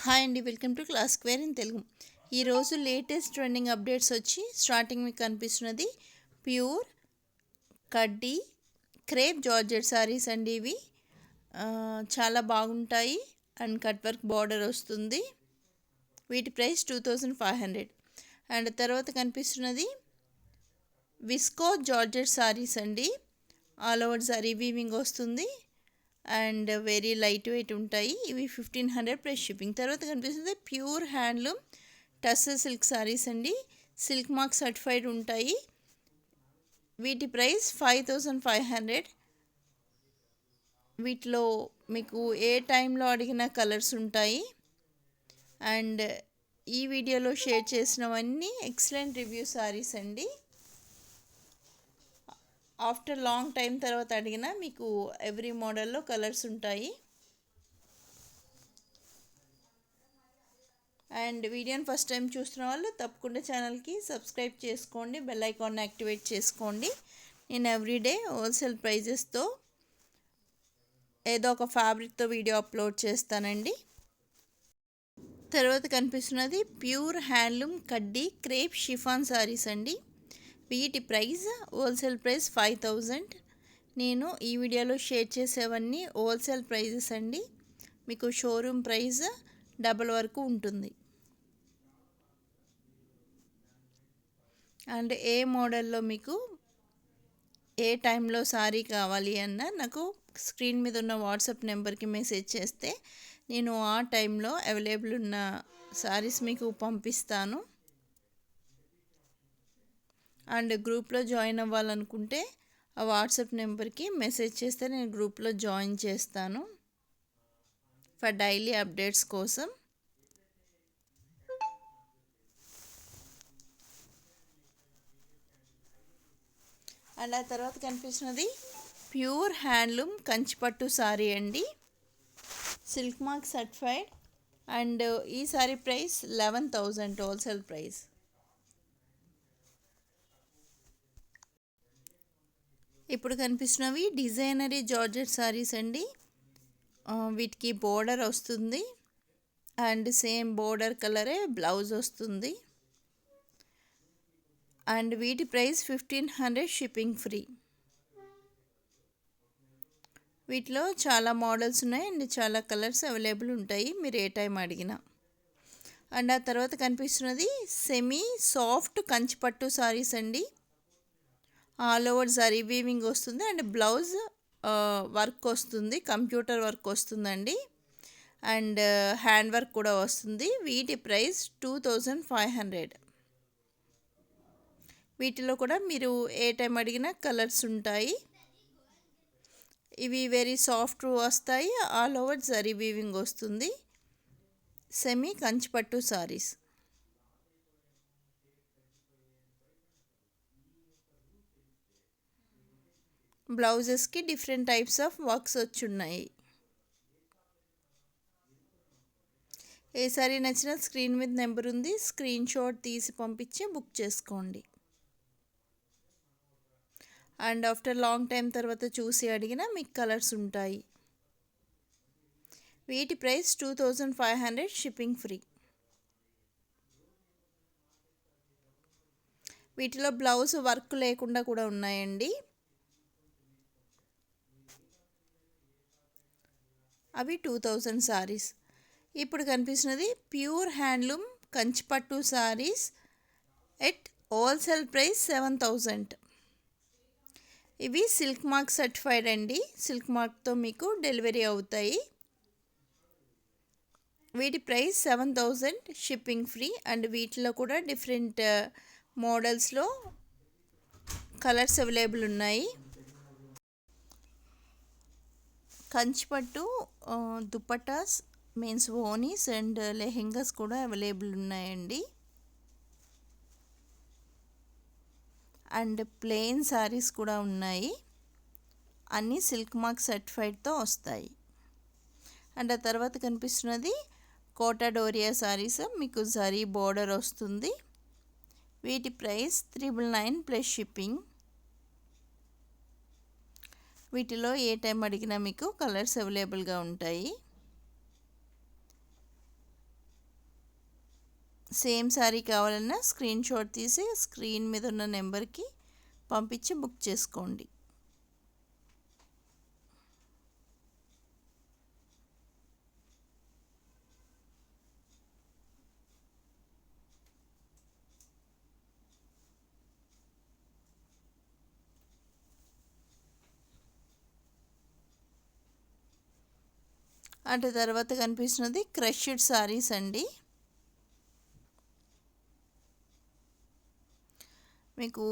Hi అండి, welcome to class square in Telugu. ఈరోజు latest trending updates వచ్చి స్టార్టింగ్ మీకు కనిపిస్తున్నది ప్యూర్ కడ్డీ క్రేప్ జార్జెట్ సారీస్ అండి. ఇవి చాలా బాగుంటాయి అండ్ కట్ వర్క్ బార్డర్ వస్తుంది. వీటి ప్రైస్ 2500. అండ్ తర్వాత కనిపిస్తున్నది విస్కో జార్జెట్ సారీస్ అండి. ఆల్ ఓవర్ జరీ వీవింగ్ వస్తుంది అండ్ వెరీ లైట్ వెయిట్ ఉంటాయి. ఇవి 1500 ప్లస్ షిప్పింగ్. తర్వాత కనిపిస్తుంది pure handloom tussar silk saris అండి. సిల్క్ మార్క్ సర్టిఫైడ్ ఉంటాయి. వీటి ప్రైస్ 5500. వీటిలో మీకు ఏ టైంలో అడిగిన కలర్స్ ఉంటాయి. అండ్ ఈ వీడియోలో షేర్ చేసినవన్నీ ఎక్సలెంట్ రివ్యూ సారీస్ అండి. ఆఫ్టర్ లాంగ్ టైం తర్వాత అడిగిన మీకు ఎవ్రీ మోడల్లో కలర్స్ ఉంటాయి. అండ్ వీడియోని ఫస్ట్ టైం చూస్తున్న వాళ్ళు తప్పకుండా ఛానల్కి సబ్స్క్రైబ్ చేసుకోండి, బెల్ ఐకాన్ని యాక్టివేట్ చేసుకోండి. నేను ఎవ్రీడే హోల్సేల్ ప్రైజెస్తో ఏదో ఒక ఫ్యాబ్రిక్తో వీడియో అప్లోడ్ చేస్తానండి. తర్వాత కనిపిస్తున్నది ప్యూర్ హ్యాండ్లూమ్ కడ్డీ క్రేప్ షిఫాన్ సారీస్ అండి. వీటి ప్రైస్ హోల్సేల్ ప్రైస్ 5000. నేను ఈ వీడియోలో షేర్ చేసేవన్నీ హోల్సేల్ ప్రైజెస్ అండి. మీకు షోరూమ్ ప్రైస్ డబల్ వరకు ఉంటుంది. అండ్ ఏ మోడల్లో మీకు ఏ టైంలో సారీ కావాలి అన్న నాకు స్క్రీన్ మీద ఉన్న వాట్సాప్ నెంబర్కి మెసేజ్ చేస్తే నేను ఆ టైంలో అవైలబుల్ ఉన్న సారీస్ మీకు పంపిస్తాను. అండ్ గ్రూప్లో జాయిన్ అవ్వాలనుకుంటే ఆ వాట్సాప్ నెంబర్కి మెసేజ్ చేస్తే నేను గ్రూప్లో జాయిన్ చేస్తాను ఫర్ డైలీ అప్డేట్స్ కోసం. అండ్ ఆ తర్వాత కనిపిస్తున్నది ప్యూర్ హ్యాండ్లూమ్ కంచిపట్టు సారీ అండి. సిల్క్ మార్క్ సర్టిఫైడ్ అండ్ ఈ సారీ ప్రైస్ 11000 హోల్సేల్ ప్రైస్. ఇప్పుడు కనిపిస్తున్నవి డిజైనరీ జార్జెట్ సారీస్ అండి. వీటికి బోర్డర్ వస్తుంది అండ్ సేమ్ బోర్డర్ కలరే బ్లౌజ్ వస్తుంది. అండ్ వీటి ప్రైస్ 1500 షిప్పింగ్ ఫ్రీ. వీటిలో చాలా మోడల్స్ ఉన్నాయి అండ్ చాలా కలర్స్ అవైలబుల్ ఉంటాయి మీరు ఏ టైం అడిగినా. అండ్ ఆ తర్వాత కనిపిస్తున్నది సెమీ సాఫ్ట్ కంచిపట్టు సారీస్ అండి. ఆల్ ఓవర్ జరీ వీవింగ్ వస్తుంది అండ్ బ్లౌజ్ వర్క్ వస్తుంది, కంప్యూటర్ వర్క్ వస్తుందండి అండ్ హ్యాండ్ వర్క్ కూడా వస్తుంది. వీటి ప్రైస్ 2500. వీటిలో కూడా మీరు ఏ టైం అడిగినా కలర్స్ ఉంటాయి. ఇవి వెరీ సాఫ్ట్ వస్తాయి, ఆల్ ఓవర్ జరీ వీవింగ్ వస్తుంది. సెమీ కంచిపట్టు సారీస్. బ్లౌజెస్కి డిఫరెంట్ టైప్స్ ఆఫ్ వర్క్స్ వచ్చున్నాయి. ఏ సారీ నచ్చినా స్క్రీన్ మీద నెంబర్ ఉంది, స్క్రీన్ షాట్ తీసి పంపించి బుక్ చేసుకోండి. అండ్ ఆఫ్టర్ లాంగ్ టైం తర్వాత చూసి అడిగినా మీకు కలర్స్ ఉంటాయి. వీటి ప్రైస్ 2500 షిప్పింగ్ ఫ్రీ. వీటిలో బ్లౌజ్ వర్క్ లేకుండా కూడా ఉన్నాయండి. అవి 2000 సారీస్. ఇప్పుడు కనిపిస్తున్నది pure handloom Kanchipattu saris at wholesale price 7000. ఇవి సిల్క్ మార్క్ సర్టిఫైడ్ అండి. సిల్క్ మార్క్తో మీకు డెలివరీ అవుతాయి. వీటి ప్రైస్ 7000 షిప్పింగ్ ఫ్రీ. అండ్ వీటిలో కూడా డిఫరెంట్ మోడల్స్లో కలర్స్ అవైలబుల్ ఉన్నాయి. కంచిపట్టు దుపట్టాస్ మీన్స్ ఓనీస్ అండ్ లెహెంగాస్ కూడా అవైలబుల్ ఉన్నాయండి. అండ్ ప్లెయిన్ సారీస్ కూడా ఉన్నాయి. అన్నీ సిల్క్ మార్క్ సర్టిఫైడ్తో వస్తాయి. అండ్ ఆ తర్వాత కనిపిస్తున్నది కోటా డోరియా సారీస్. మీకు జరీ బోర్డర్ వస్తుంది. వీటి ప్రైస్ 999 ప్లస్ షిప్పింగ్. వీటిలో ఏ టైం అడిగినా మీకు కలర్స్ అవైలబుల్గా ఉంటాయి. సేమ్ శారీ కావాలన్నా స్క్రీన్ షాట్ తీసి స్క్రీన్ మీద ఉన్న నెంబర్కి పంపించి బుక్ చేసుకోండి. అటు తర్వాత కనిపిస్తున్నది క్రష్డ్ సారీస్ అండి. మీకు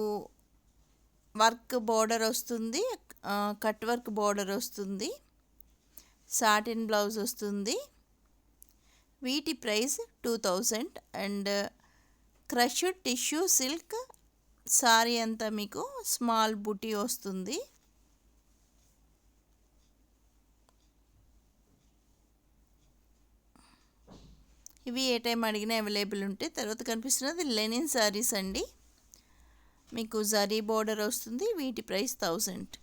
వర్క్ బార్డర్ వస్తుంది, కట్ వర్క్ బార్డర్ వస్తుంది, సాటిన్ బ్లౌజ్ వస్తుంది. వీటి price 2000 and crushed tissue silk sorry అంతా మీకు స్మాల్ బుటీ వస్తుంది. ఇవి ఏ టైం అడిగినా అవైలబుల్ ఉంటాయి. తర్వాత కనిపిస్తున్నది లెనిన్ శారీస్ అండి. మీకు జరీ బోర్డర్ వస్తుంది. వీటి ప్రైస్ 1000.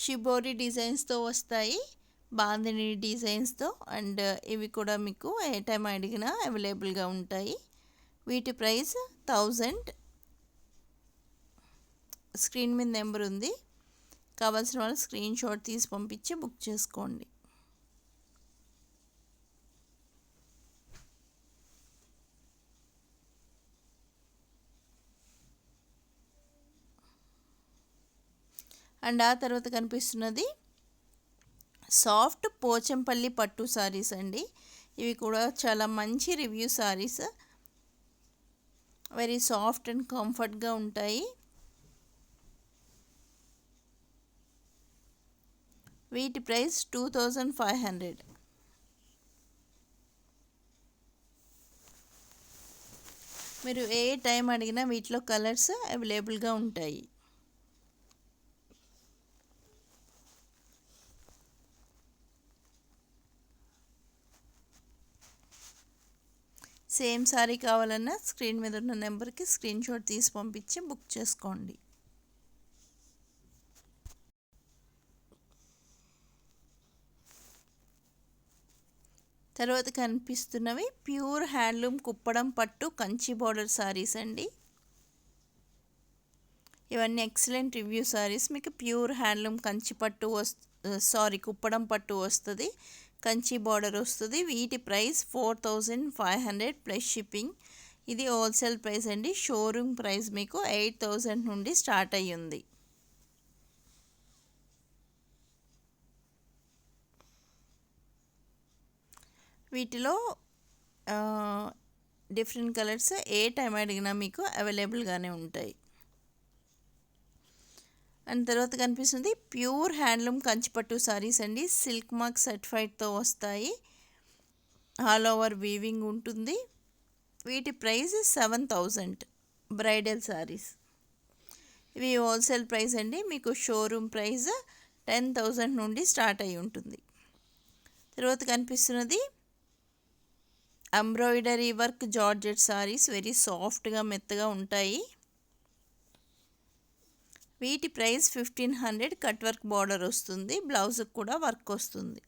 షిబోరి డిజైన్స్తో వస్తాయి, బాందిని డిజైన్స్తో. అండ్ ఇవి కూడా మీకు ఏ టైం అడిగినా అవైలబుల్గా ఉంటాయి. వీటి ప్రైస్ 1000. స్క్రీన్ మీద నెంబర్ ఉంది, కావాల్సిన వాళ్ళు స్క్రీన్ షాట్ తీసి పంపించి బుక్ చేసుకోండి. అండ్ ఆ తర్వాత కనిపిస్తున్నది సాఫ్ట్ పోచంపల్లి పట్టు సారీస్ అండి. ఇవి కూడా చాలా మంచి review saris, very soft and కంఫర్ట్గా ఉంటాయి. వీటి ప్రైస్ 2500. మీరు ఏ టైం అడిగినా వీటిలో కలర్స్ అవైలబుల్గా ఉంటాయి. సేమ్ సారీ కావాలన్నా స్క్రీన్ మీద ఉన్న నెంబర్కి స్క్రీన్ షాట్ తీసి పంపించి బుక్ చేసుకోండి. తర్వాత కనిపిస్తున్నవి ప్యూర్ హ్యాండ్లూమ్ కుప్పడం పట్టు కంచి బార్డర్ సారీస్ అండి. ఇవన్నీ ఎక్సలెంట్ రివ్యూ సారీస్. మీకు ప్యూర్ హ్యాండ్లూమ్ కంచి పట్టు కుప్పడం పట్టు వస్తుంది, కంచి బార్డర్ వస్తుంది. వీటి ప్రైస్ 4500 ప్లస్ షిప్పింగ్. ఇది హోల్సేల్ ప్రైస్ అండి. షోరూమ్ ప్రైస్ మీకు 8000 నుండి స్టార్ట్ అయ్యింది. వీటిలో డిఫరెంట్ కలర్స్ ఏ టైం అడిగినా మీకు అవైలబుల్గానే ఉంటాయి. అండ్ తర్వాత కనిపిస్తుంది ప్యూర్ హ్యాండ్లూమ్ కంచిపట్టు సారీస్ అండి. సిల్క్ మార్క్ సర్టిఫైడ్తో వస్తాయి, ఆల్ ఓవర్ వీవింగ్ ఉంటుంది. వీటి ప్రైస్ 7000 బ్రైడల్ సారీస్. ఇవి హోల్సేల్ ప్రైస్ అండి. మీకు షోరూమ్ ప్రైస్ 10,000 నుండి స్టార్ట్ అయి ఉంటుంది. తర్వాత కనిపిస్తున్నది embroidery work georgette saris, very సాఫ్ట్గా మెత్తగా ఉంటాయి. వీటి ప్రైస్ 1500. కట్ వర్క్ బార్డర్ వస్తుంది, బ్లౌజ్కి కూడా వర్క్ వస్తుంది.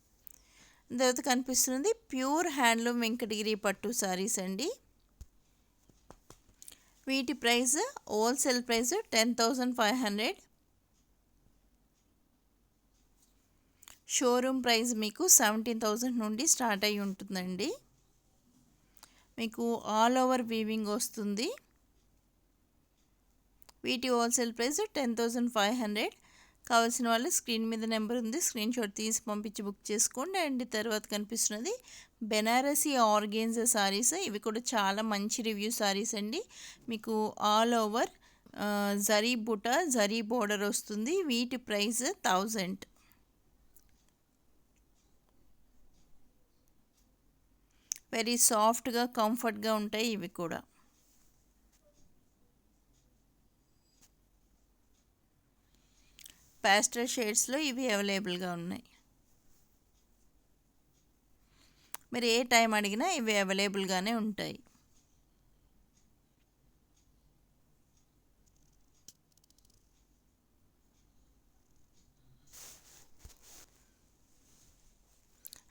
తర్వాత కనిపిస్తున్నది ప్యూర్ హ్యాండ్లూమ్ వెంకటగిరి పట్టు సారీస్ అండి. వీటి price wholesale price 10,500. Showroom price మీకు 17,000 నుండి స్టార్ట్ అయి ఉంటుందండి. మీకు ఆల్ ఓవర్ వీవింగ్ వస్తుంది. వీటి హోల్సేల్ ప్రైస్ 10,500. కావాల్సిన వాళ్ళు స్క్రీన్ మీద నెంబర్ ఉంది, స్క్రీన్ షాట్ తీసి పంపించి బుక్ చేసుకోండి. అండ్ తర్వాత కనిపిస్తున్నది బెనారసీ ఆర్గెన్జా సారీస్. ఇవి కూడా చాలా మంచి రివ్యూ సారీస్ అండి. మీకు ఆల్ ఓవర్ జరీ బుట్ట జరీ బోర్డర్ వస్తుంది. వీటి ప్రైస్ 1000. వెరీ సాఫ్ట్గా కంఫర్ట్గా ఉంటాయి ఇవి కూడా. పాస్టల్ షేడ్స్లో ఇవి అవైలబుల్గా ఉన్నాయి. మీరు ఏ టైం అడిగినా ఇవి అవైలబుల్గానే ఉంటాయి.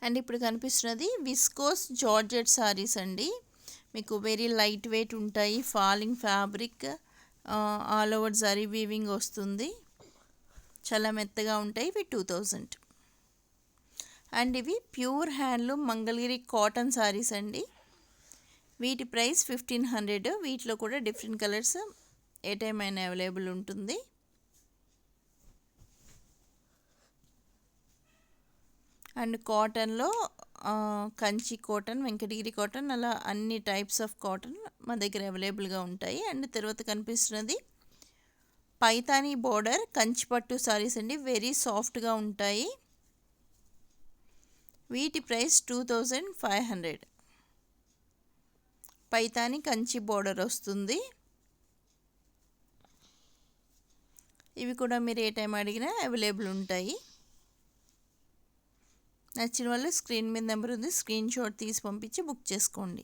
అండ్ ఇప్పుడు కనిపిస్తున్నది విస్కోస్ జార్జెట్ సారీస్ అండి. మీకు వెరీ లైట్ వెయిట్ ఉంటాయి, falling fabric, all over zari weaving వస్తుంది, చాలా మెత్తగా ఉంటాయి. ఇవి 2000. అండ్ ఇవి pure handloom Mangalagiri cotton saris అండి. వీటి ప్రైస్ 1500. వీటిలో కూడా డిఫరెంట్ కలర్స్ ఏ టైం అయినా అవైలబుల్ ఉంటుంది. అండ్ కాటన్లో కంచి కాటన్, వెంకటగిరి కాటన్, అలా అన్ని టైప్స్ ఆఫ్ కాటన్ మా దగ్గర అవైలబుల్గా ఉంటాయి. అండ్ తర్వాత కనిపిస్తున్నది పైతానీ బోర్డర్ కంచిపట్టు సారీస్ అండి. వెరీ సాఫ్ట్గా ఉంటాయి. వీటి ప్రైస్ 2500. పైతానీ కంచి బోర్డర్ వస్తుంది. ఇవి కూడా మీరు ఏ టైం అడిగినా అవైలబుల్ ఉంటాయి. నచ్చిన వాళ్ళు స్క్రీన్ మీద నెంబర్ ఉంది, స్క్రీన్ షాట్ తీసి పంపించి బుక్ చేసుకోండి.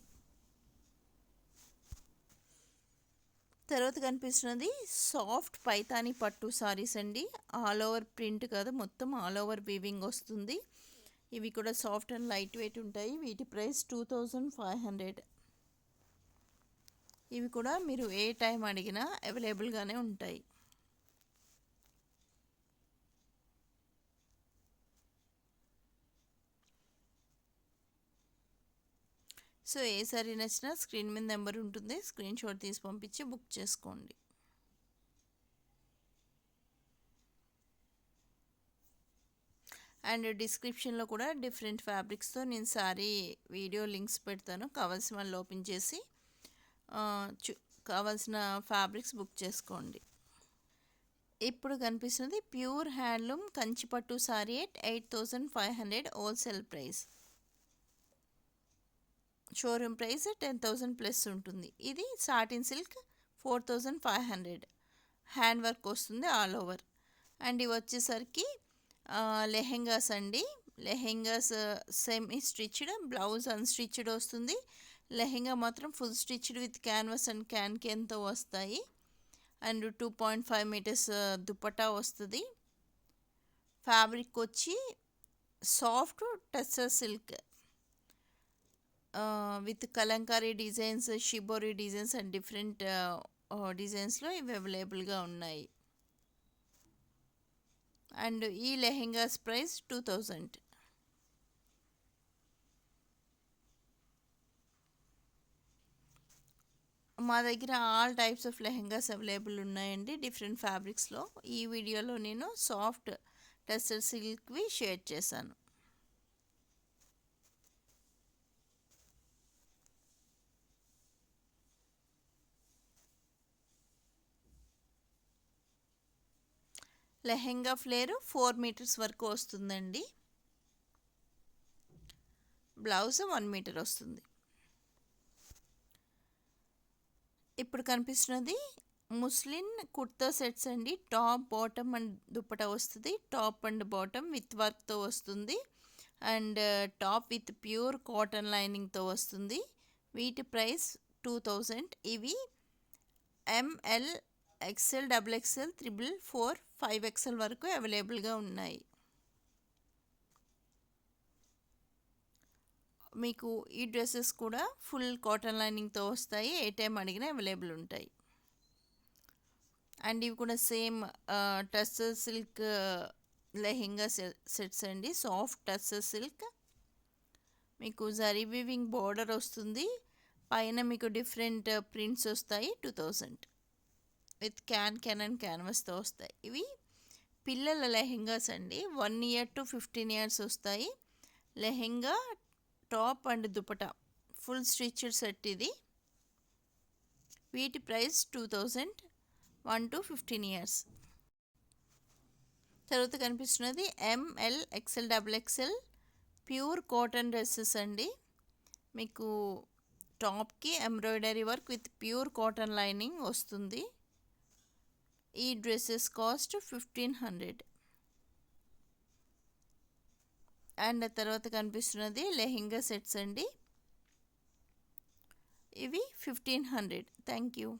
తర్వాత కనిపిస్తున్నది సాఫ్ట్ పైతానీ పట్టు సారీస్ అండి. ఆల్ ఓవర్ ప్రింట్ కాదు, మొత్తం ఆల్ ఓవర్ వీవింగ్ వస్తుంది. ఇవి కూడా సాఫ్ట్ అండ్ లైట్ వెయిట్ ఉంటాయి. వీటి ప్రైస్ 2500. ఇవి కూడా మీరు ఏ టైం అడిగినా అవైలబుల్గానే ఉంటాయి. సో ఏ సారీ నచ్చినా స్క్రీన్ మీద నెంబర్ ఉంటుంది, స్క్రీన్ షాట్ తీసి పంపించి బుక్ చేసుకోండి. అండ్ డిస్క్రిప్షన్లో కూడా డిఫరెంట్ ఫ్యాబ్రిక్స్తో నేను సారీ వీడియో లింక్స్ పెడతాను. కావాల్సిన వాళ్ళు ఓపెన్ చేసి కావాల్సిన ఫ్యాబ్రిక్స్ బుక్ చేసుకోండి. ఇప్పుడు కనిపిస్తుంది pure handloom Kanchipattu sari at 8500 wholesale price. Showroom price 10,000 plus ఉంటుంది. ఇది సాటిన్ సిల్క్ 4500. హ్యాండ్ వర్క్ వస్తుంది ఆల్ ఓవర్. అండ్ ఇవి వచ్చేసరికి లెహెంగాస్ అండి. Lehengas semi stitched, blouse unstitched వస్తుంది. లెహెంగా మాత్రం full stitched with canvas and క్యాన్తో వస్తాయి. అండ్ 2.5 మీటర్స్ దుపట్టా వస్తుంది. ఫ్యాబ్రిక్ వచ్చి soft tussar silk with kalamkari designs, shibori designs and different డిజైన్స్లో ఇవి అవైలబుల్గా ఉన్నాయి. అండ్ ఈ లెహెంగాస్ ప్రైస్ 2000. మా దగ్గర all types of lehengas available ఉన్నాయండి డిఫరెంట్ ఫ్యాబ్రిక్స్లో. ఈ వీడియోలో నేను సాఫ్ట్ టస్సర్ సిల్క్వి షేర్ చేశాను. లెహెంగా ఫ్లేర్ 4 మీటర్స్ వరకు వస్తుందండి. బ్లౌజ్ 1 మీటర్ వస్తుంది. ఇప్పుడు కనిపిస్తున్నది ముస్లిన్ కుర్తా సెట్స్ అండి. టాప్, బాటమ్ అండ్ దుపట్టా వస్తుంది. టాప్ అండ్ బాటమ్ విత్ వర్క్తో వస్తుంది. And top with pure cotton లైనింగ్తో వస్తుంది. వీటి ప్రైస్ 2000. ఇవి ML, XL, XXL, 444, 5XL వరకు అవైలబుల్గా ఉన్నాయి. మీకు ఈ డ్రెస్సెస్ కూడా ఫుల్ కాటన్ లైనింగ్తో వస్తాయి. ఏ టైం అడిగినా అవైలబుల్ ఉంటాయి. అండ్ ఇవి కూడా same tussar silk lehenga sets అండి. సాఫ్ట్ టస్సర్ సిల్క్, మీకు జరీ వీవింగ్ బోర్డర్ వస్తుంది. పైన మీకు డిఫరెంట్ ప్రింట్స్ వస్తాయి. 2000 విత్ క్యాన్ అండ్ క్యాన్వాస్తో వస్తాయి. ఇవి పిల్లల లెహెంగాస్ అండి. 1 year to 15 years వస్తాయి. Lehenga, top and dupatta full stitched set ఇది. వీటి ప్రైస్ 2000, 1 to 15 years. తర్వాత కనిపిస్తున్నది ML, XL, XXL pure cotton dresses అండి. మీకు టాప్కి embroidery work with pure cotton lining వస్తుంది. ఈ డ్రెస్సెస్ కాస్ట్ 1500. అండ్ తర్వాత కనిపిస్తున్నది లెహెంగా సెట్స్ అండి. ఇవి 1500. Thank you.